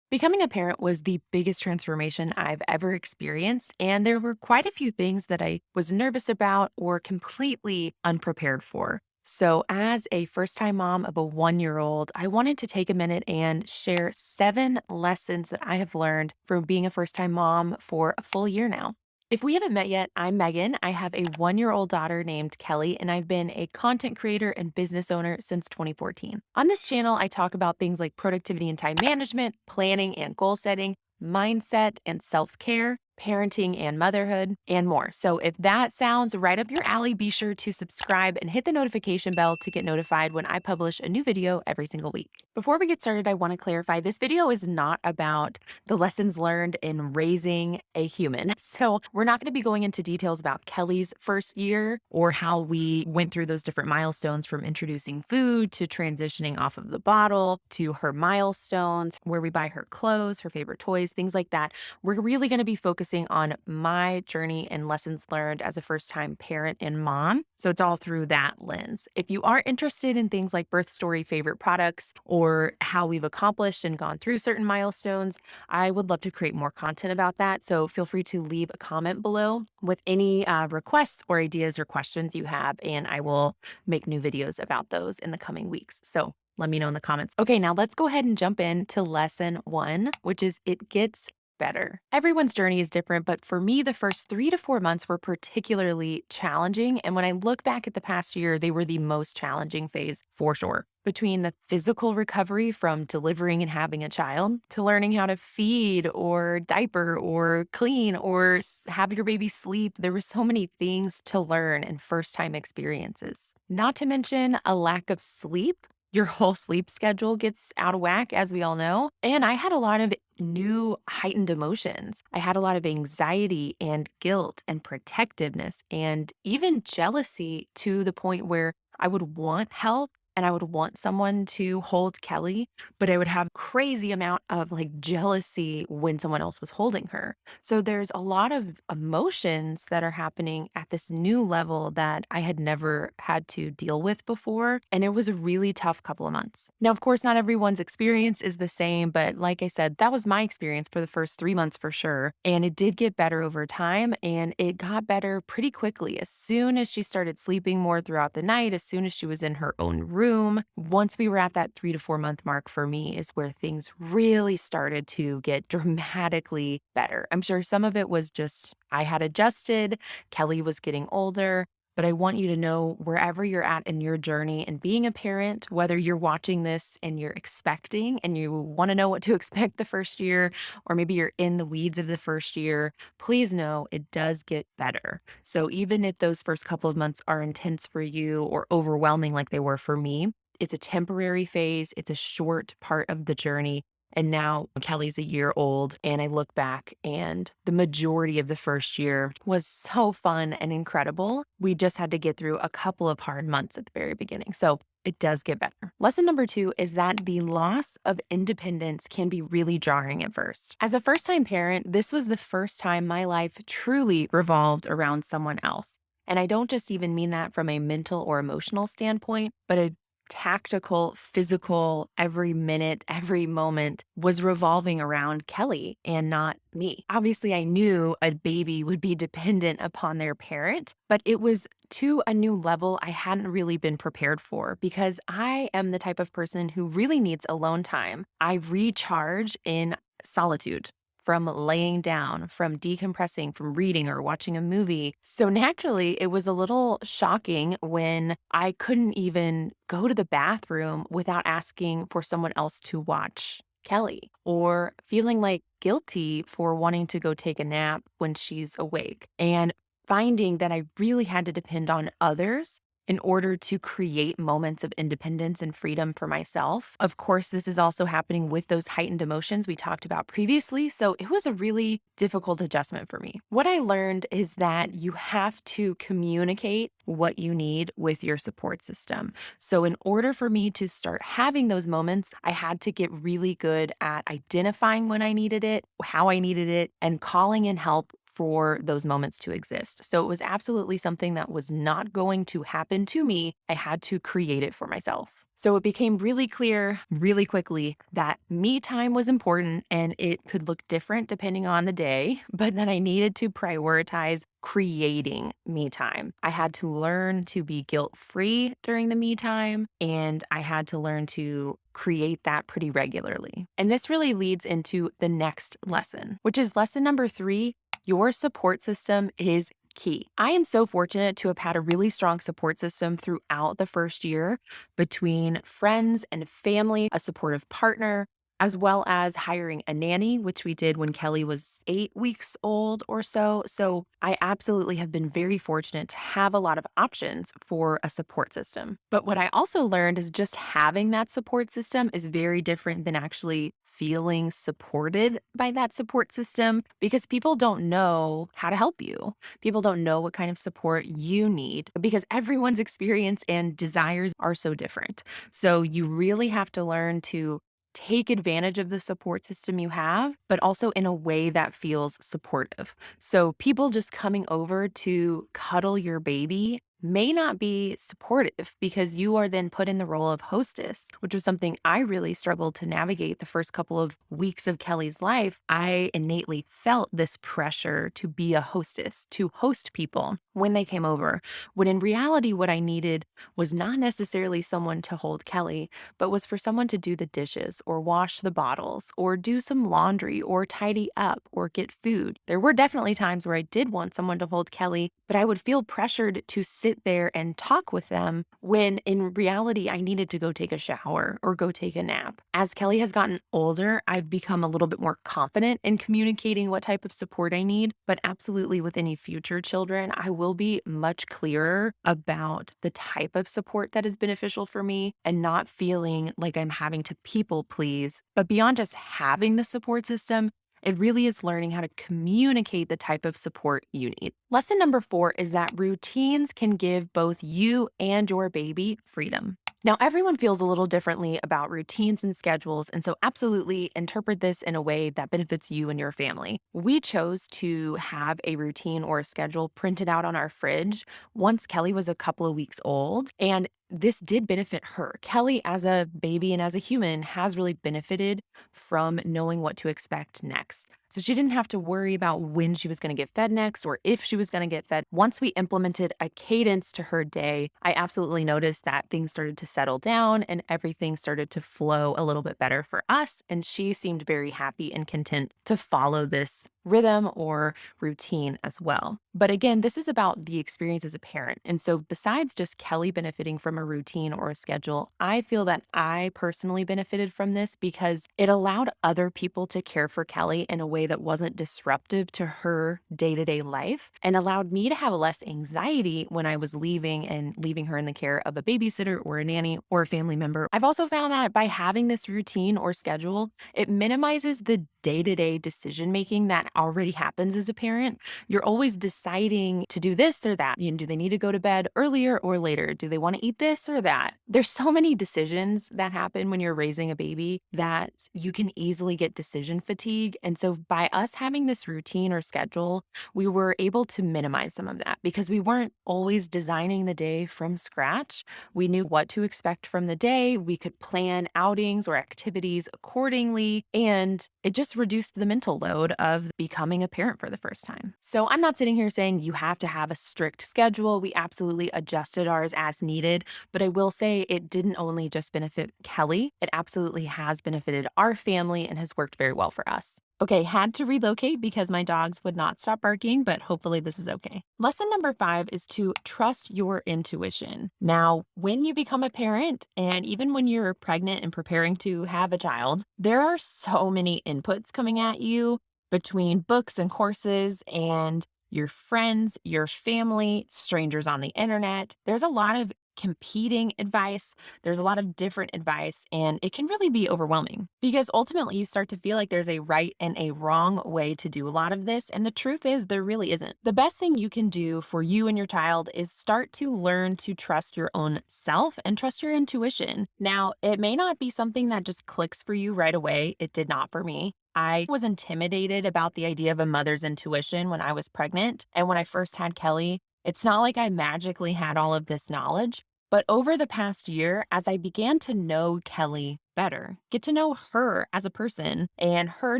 Becoming a parent was the biggest transformation I've ever experienced, and there were quite a few things that I was nervous about or completely unprepared for. So, as a first time mom of a 1 year old, I wanted to take a minute and share 7 lessons that I have learned from being a first time mom for a full year now. If we haven't met yet, I'm Megan. I have a 1 year old daughter named Kelly, and I've been a content creator and business owner since 2014. On this channel, I talk about things like productivity and time management, planning and goal setting, mindset and self care, parenting and motherhood, and more. So if that sounds right up your alley, be sure to subscribe and hit the notification bell to get notified when I publish a new video every single week. Before we get started, I want to clarify this video is not about the lessons learned in raising a human. So, we're not going to be going into details about Kelly's first year or how we went through those different milestones from introducing food to transitioning off of the bottle to her milestones, where we buy her clothes, her favorite toys, things like that. We're really going to be focusing on my journey and lessons learned as a first time parent and mom. So, it's all through that lens. If you are interested in things like birth story favorite products or how we've accomplished and gone through certain milestones, I would love to create more content about that. So feel free to leave a comment below with any requests or ideas or questions you have, and I will make new videos about those in the coming weeks. So let me know in the comments. Okay, now let's go ahead and jump into lesson 1, which is it gets better. Everyone's journey is different, but for me, the first 3 to 4 months were particularly challenging. And when I look back at the past year, they were the most challenging phase for sure. Between the physical recovery from delivering and having a child to learning how to feed or diaper or clean or have your baby sleep, there were so many things to learn and first time experiences. Not to mention a lack of sleep. Your whole sleep schedule gets out of whack, as we all know. And I had a lot of new heightened emotions. I had a lot of anxiety and guilt and protectiveness and even jealousy to the point where I would want help and I would want someone to hold Kelly, but I would have crazy amount of like jealousy when someone else was holding her. So there's a lot of emotions that are happening at this new level that I had never had to deal with before. And it was a really tough couple of months. Now, of course, not everyone's experience is the same, but like I said, that was my experience for the first 3 months for sure. And it did get better over time, and it got better pretty quickly. As soon as she started sleeping more throughout the night, as soon as she was in her own room, once we were at that 3 to 4 month mark for me is where things really started to get dramatically better. I'm sure some of it was just I had adjusted, Kelly was getting older. But I want you to know wherever you're at in your journey and being a parent, whether you're watching this and you're expecting and you want to know what to expect the first year, or maybe you're in the weeds of the first year, please know it does get better. So even if those first couple of months are intense for you or overwhelming like they were for me, it's a temporary phase, it's a short part of the journey. And now Kelly's a year old, and I look back, and the majority of the first year was so fun and incredible. We just had to get through a couple of hard months at the very beginning. So it does get better. Lesson number 2 is that the loss of independence can be really jarring at first. As a first time parent, this was the first time my life truly revolved around someone else. And I don't just even mean that from a mental or emotional standpoint, but a tactical, physical, every minute, every moment was revolving around Kelly and not me. Obviously, I knew a baby would be dependent upon their parent, but it was to a new level I hadn't really been prepared for because I am the type of person who really needs alone time. I recharge in solitude from laying down, from decompressing, from reading or watching a movie. So naturally, it was a little shocking when I couldn't even go to the bathroom without asking for someone else to watch Kelly or feeling like guilty for wanting to go take a nap when she's awake and finding that I really had to depend on others in order to create moments of independence and freedom for myself. Of course, this is also happening with those heightened emotions we talked about previously. So it was a really difficult adjustment for me. What I learned is that you have to communicate what you need with your support system. So in order for me to start having those moments, I had to get really good at identifying when I needed it, how I needed it, and calling in help for those moments to exist. So it was absolutely something that was not going to happen to me. I had to create it for myself. So it became really clear really quickly that me time was important and it could look different depending on the day, but that I needed to prioritize creating me time. I had to learn to be guilt free during the me time, and I had to learn to create that pretty regularly. And this really leads into the next lesson, which is lesson number 3. Your support system is key. I am so fortunate to have had a really strong support system throughout the first year between friends and family, a supportive partner, as well as hiring a nanny, which we did when Kelly was 8 weeks old or so. So I absolutely have been very fortunate to have a lot of options for a support system. But what I also learned is just having that support system is very different than actually feeling supported by that support system because people don't know how to help you. People don't know what kind of support you need because everyone's experience and desires are so different. So you really have to learn to take advantage of the support system you have, but also in a way that feels supportive. So people just coming over to cuddle your baby may not be supportive because you are then put in the role of hostess, which was something I really struggled to navigate the first couple of weeks of Kelly's life. I innately felt this pressure to be a hostess, to host people when they came over, when in reality, what I needed was not necessarily someone to hold Kelly, but was for someone to do the dishes or wash the bottles or do some laundry or tidy up or get food. There were definitely times where I did want someone to hold Kelly, but I would feel pressured to sit there and talk with them when in reality I needed to go take a shower or go take a nap. As Kelly has gotten older, I've become a little bit more confident in communicating what type of support I need, but absolutely with any future children, I will be much clearer about the type of support that is beneficial for me and not feeling like I'm having to people please. But beyond just having the support system, it really is learning how to communicate the type of support you need. Lesson number 4 is that routines can give both you and your baby freedom. Now, everyone feels a little differently about routines and schedules, and so absolutely interpret this in a way that benefits you and your family. We chose to have a routine or a schedule printed out on our fridge once Kelly was a couple of weeks old, and this did benefit her. Kelly, as a baby and as a human, has really benefited from knowing what to expect next. So she didn't have to worry about when she was going to get fed next or if she was going to get fed. Once we implemented a cadence to her day, I absolutely noticed that things started to settle down and everything started to flow a little bit better for us. And she seemed very happy and content to follow this rhythm or routine as well. But again, this is about the experience as a parent. And so, besides just Kelly benefiting from a routine or a schedule, I feel that I personally benefited from this because it allowed other people to care for Kelly in a way that wasn't disruptive to her day to day life and allowed me to have less anxiety when I was leaving and leaving her in the care of a babysitter or a nanny or a family member. I've also found that by having this routine or schedule, it minimizes the day to day decision making that already happens as a parent. You're always deciding to do this or that. Do they need to go to bed earlier or later? Do they want to eat this or that? There's so many decisions that happen when you're raising a baby that you can easily get decision fatigue. And so by us having this routine or schedule, we were able to minimize some of that because we weren't always designing the day from scratch. We knew what to expect from the day. We could plan outings or activities accordingly. And it just reduced the mental load of becoming a parent for the first time. So I'm not sitting here saying you have to have a strict schedule. We absolutely adjusted ours as needed. But I will say it didn't only just benefit Kelly, it absolutely has benefited our family and has worked very well for us. Okay, had to relocate because my dogs would not stop barking, but hopefully this is okay. Lesson number 5 is to trust your intuition. Now, when you become a parent, and even when you're pregnant and preparing to have a child, there are so many inputs coming at you between books and courses and your friends, your family, strangers on the internet. There's a lot of competing advice. There's a lot of different advice, and it can really be overwhelming because ultimately you start to feel like there's a right and a wrong way to do a lot of this. And the truth is, there really isn't. The best thing you can do for you and your child is start to learn to trust your own self and trust your intuition. Now, it may not be something that just clicks for you right away. It did not for me. I was intimidated about the idea of a mother's intuition when I was pregnant. And when I first had Kelly, it's not like I magically had all of this knowledge. But over the past year, as I began to know Kelly better, get to know her as a person and her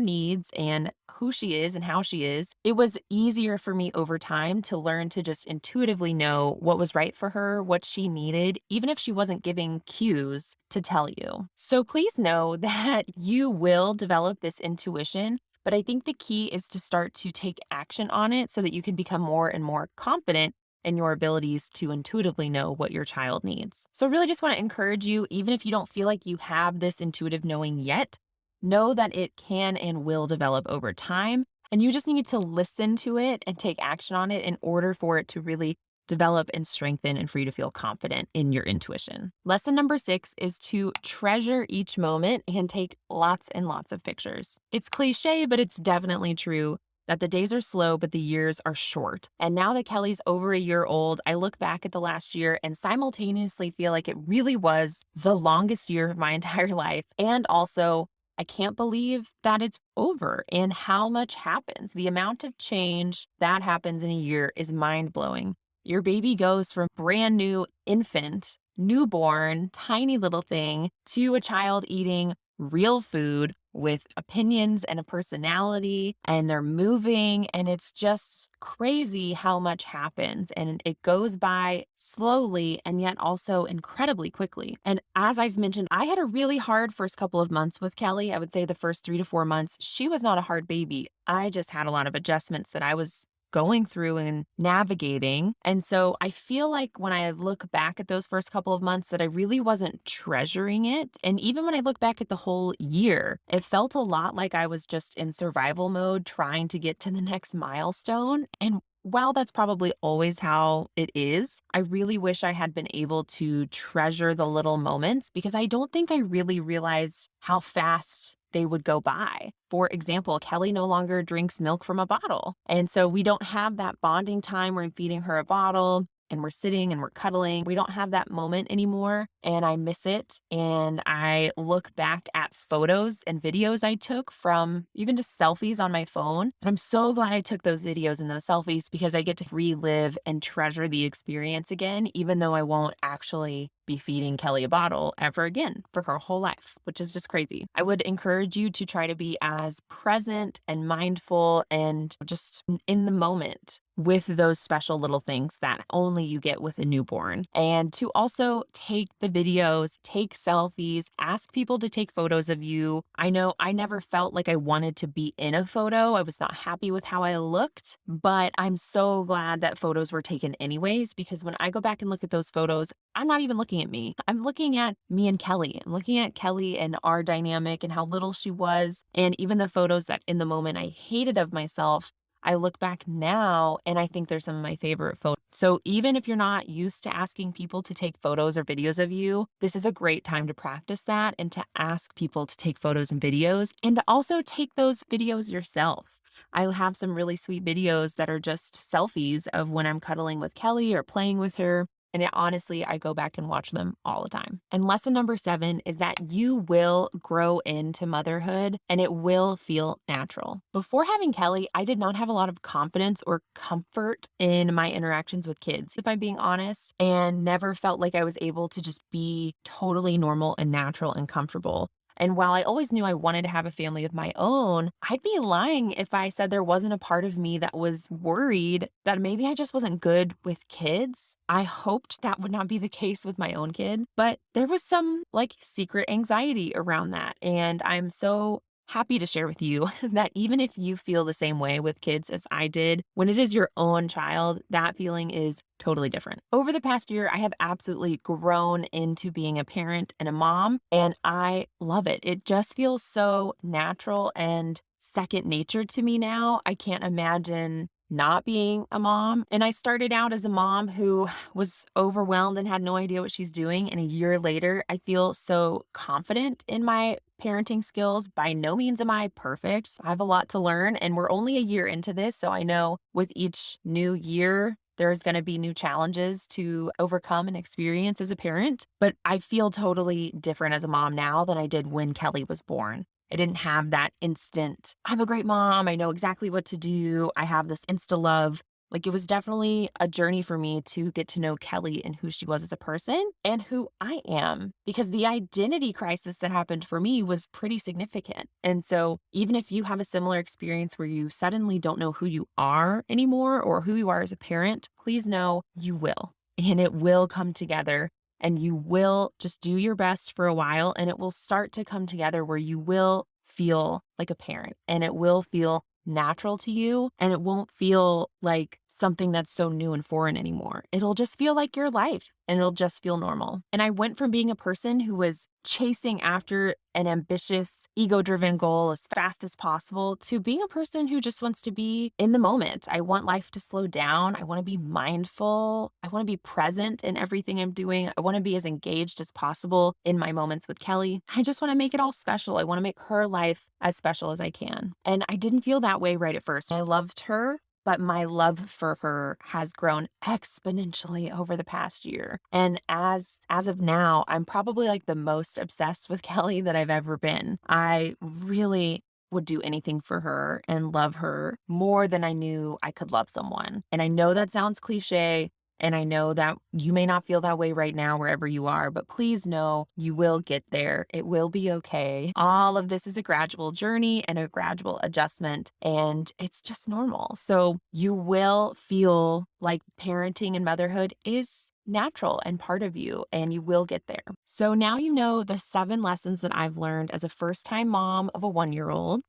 needs and who she is and how she is, it was easier for me over time to learn to just intuitively know what was right for her, what she needed, even if she wasn't giving cues to tell you. So please know that you will develop this intuition. But I think the key is to start to take action on it so that you can become more and more confident and your abilities to intuitively know what your child needs. So, really, just want to encourage you, even if you don't feel like you have this intuitive knowing yet, know that it can and will develop over time. And you just need to listen to it and take action on it in order for it to really develop and strengthen and for you to feel confident in your intuition. Lesson number 6 is to treasure each moment and take lots and lots of pictures. It's cliche, but it's definitely true that the days are slow, but the years are short. And now that Kelly's over a year old, I look back at the last year and simultaneously feel like it really was the longest year of my entire life. And also, I can't believe that it's over and how much happens. The amount of change that happens in a year is mind blowing. Your baby goes from brand new infant, newborn, tiny little thing to a child eating real food with opinions and a personality, and they're moving, and it's just crazy how much happens, and it goes by slowly and yet also incredibly quickly. And as I've mentioned, I had a really hard first couple of months with Kelly. I would say the first 3 to 4 months, she was not a hard baby. I just had a lot of adjustments that I was going through and navigating. And so I feel like when I look back at those first couple of months that I really wasn't treasuring it. And even when I look back at the whole year, it felt a lot like I was just in survival mode trying to get to the next milestone. And while that's probably always how it is, I really wish I had been able to treasure the little moments because I don't think I really realized how fast they would go by. For example, Kelly no longer drinks milk from a bottle. And so we don't have that bonding time where I'm feeding her a bottle and we're sitting and we're cuddling. We don't have that moment anymore. And I miss it. And I look back at photos and videos I took from even just selfies on my phone. And I'm so glad I took those videos and those selfies because I get to relive and treasure the experience again, even though I won't actually be feeding Kelly a bottle ever again for her whole life, which is just crazy. I would encourage you to try to be as present and mindful and just in the moment with those special little things that only you get with a newborn. And to also take the videos, take selfies, ask people to take photos of you. I know I never felt like I wanted to be in a photo. I was not happy with how I looked, but I'm so glad that photos were taken anyways, because when I go back and look at those photos, I'm not even looking at me. I'm looking at me and Kelly. I'm looking at Kelly and our dynamic and how little she was. And even the photos that in the moment I hated of myself, I look back now and I think they're some of my favorite photos. So even if you're not used to asking people to take photos or videos of you, this is a great time to practice that and to ask people to take photos and videos and to also take those videos yourself. I have some really sweet videos that are just selfies of when I'm cuddling with Kelly or playing with her. And honestly, I go back and watch them all the time. And lesson number 7 is that you will grow into motherhood and it will feel natural. Before having Kelly, I did not have a lot of confidence or comfort in my interactions with kids, if I'm being honest, and never felt like I was able to just be totally normal and natural and comfortable. And while I always knew I wanted to have a family of my own, I'd be lying if I said there wasn't a part of me that was worried that maybe I just wasn't good with kids. I hoped that would not be the case with my own kid, but there was some like secret anxiety around that. And I'm so happy to share with you that even if you feel the same way with kids as I did, when it is your own child, that feeling is totally different. Over the past year, I have absolutely grown into being a parent and a mom, and I love it. It just feels so natural and second nature to me now. I can't imagine not being a mom. And I started out as a mom who was overwhelmed and had no idea what she's doing. And a year later, I feel so confident in my parenting skills. By no means am I perfect. I have a lot to learn, and we're only a year into this. So I know with each new year, there's going to be new challenges to overcome and experience as a parent. But I feel totally different as a mom now than I did when Kelly was born. I didn't have that instant, I'm a great mom. I know exactly what to do. I have this insta love. Like, it was definitely a journey for me to get to know Kelly and who she was as a person and who I am, because the identity crisis that happened for me was pretty significant. And so, even if you have a similar experience where you suddenly don't know who you are anymore or who you are as a parent, please know you will. And it will come together, and you will just do your best for a while, and it will start to come together where you will feel like a parent and it will feel natural to you, and it won't feel like something that's so new and foreign anymore. It'll just feel like your life, and it'll just feel normal. And I went from being a person who was chasing after an ambitious, ego driven goal as fast as possible to being a person who just wants to be in the moment. I want life to slow down. I want to be mindful. I want to be present in everything I'm doing. I want to be as engaged as possible in my moments with Kelly. I just want to make it all special. I want to make her life as special as I can. And I didn't feel that way right at first. I loved her, but my love for her has grown exponentially over the past year. And as of now, I'm probably like the most obsessed with Kelly that I've ever been. I really would do anything for her and love her more than I knew I could love someone. And I know that sounds cliche, and I know that you may not feel that way right now, wherever you are, but please know you will get there. It will be okay. All of this is a gradual journey and a gradual adjustment, and it's just normal. So you will feel like parenting and motherhood is natural and part of you, and you will get there. So now you know the 7 lessons that I've learned as a first time mom of a 1-year old.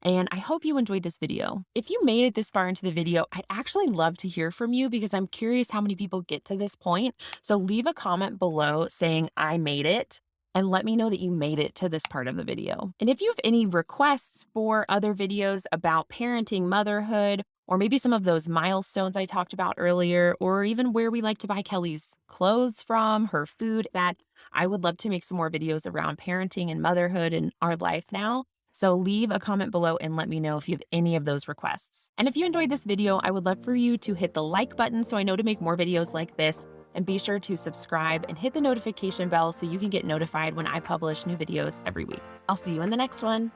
And I hope you enjoyed this video. If you made it this far into the video, I'd actually love to hear from you because I'm curious how many people get to this point. So leave a comment below saying I made it and let me know that you made it to this part of the video. And if you have any requests for other videos about parenting, motherhood, or maybe some of those milestones I talked about earlier, or even where we like to buy Kelly's clothes from, her food, that I would love to make some more videos around parenting and motherhood and our life now. So leave a comment below and let me know if you have any of those requests. And if you enjoyed this video, I would love for you to hit the like button so I know to make more videos like this. And be sure to subscribe and hit the notification bell so you can get notified when I publish new videos every week. I'll see you in the next one.